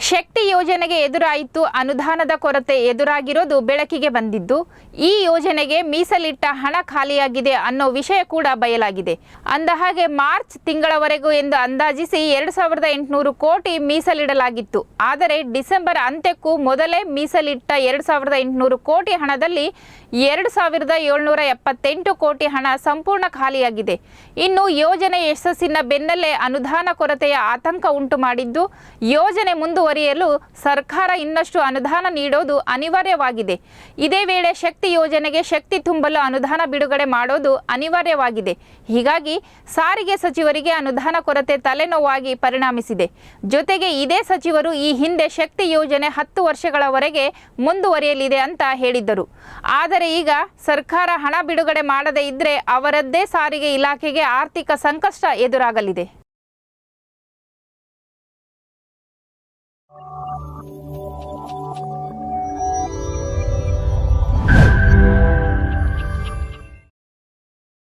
ಶಕ್ತಿ ಯೋಜನೆಗೆ ಎದುರಾಯಿತು ಅನುದಾನದ ಕೊರತೆ ಎದುರಾಗಿರೋದು ಬೆಳಕಿಗೆ ಬಂದಿದ್ದು, ಈ ಯೋಜನೆಗೆ ಮೀಸಲಿಟ್ಟ ಹಣ ಖಾಲಿಯಾಗಿದೆ ಅನ್ನೋ ವಿಷಯ ಕೂಡ ಬಯಲಾಗಿದೆ. ಅಂದಹಾಗೆ ಮಾರ್ಚ್ ತಿಂಗಳವರೆಗೂ ಎಂದು ಅಂದಾಜಿಸಿ 2800 ಕೋಟಿ ಮೀಸಲಿಡಲಾಗಿತ್ತು. ಆದರೆ ಡಿಸೆಂಬರ್ ಅಂತ್ಯಕ್ಕೂ ಮೊದಲೇ ಮೀಸಲಿಟ್ಟ 2800 ಕೋಟಿ ಹಣದಲ್ಲಿ 2778 ಕೋಟಿ ಹಣ ಸಂಪೂರ್ಣ ಖಾಲಿಯಾಗಿದೆ. ಇನ್ನು ಯೋಜನೆ ಯಶಸ್ಸಿನ ಬೆನ್ನಲ್ಲೇ ಅನುದಾನ ಕೊರತೆಯ ಆತಂಕ ಉಂಟು ಮಾಡಿದ್ದು, ಯೋಜನೆ ಮುಂದುವರಿಯಲು ಸರ್ಕಾರ ಇನ್ನಷ್ಟು ಅನುದಾನ ನೀಡೋದು ಅನಿವಾರ್ಯವಾಗಿದೆ. ಇದೇ ವೇಳೆ ಶಕ್ತಿ ಯೋಜನೆಗೆ ಶಕ್ತಿ ತುಂಬಲು ಅನುದಾನ ಬಿಡುಗಡೆ ಮಾಡೋದು ಅನಿವಾರ್ಯವಾಗಿದೆ. ಹೀಗಾಗಿ ಸಾರಿಗೆ ಸಚಿವರಿಗೆ ಅನುದಾನ ಕೊರತೆ ತಲೆನೋವಾಗಿ ಪರಿಣಮಿಸಿದೆ. ಜೊತೆಗೆ ಇದೇ ಸಚಿವರು ಈ ಹಿಂದೆ ಶಕ್ತಿ ಯೋಜನೆ 10 ವರ್ಷಗಳವರೆಗೆ ಮುಂದುವರಿಯಲಿದೆ ಅಂತ ಹೇಳಿದ್ದರು. ಆದರೆ ಈಗ ಸರ್ಕಾರ ಹಣ ಬಿಡುಗಡೆ ಮಾಡದೇ ಇದ್ರೆ ಅವರದ್ದೇ ಸಾರಿಗೆ ಇಲಾಖೆಗೆ ಆರ್ಥಿಕ ಸಂಕಷ್ಟ ಎದುರಾಗಲಿದೆ.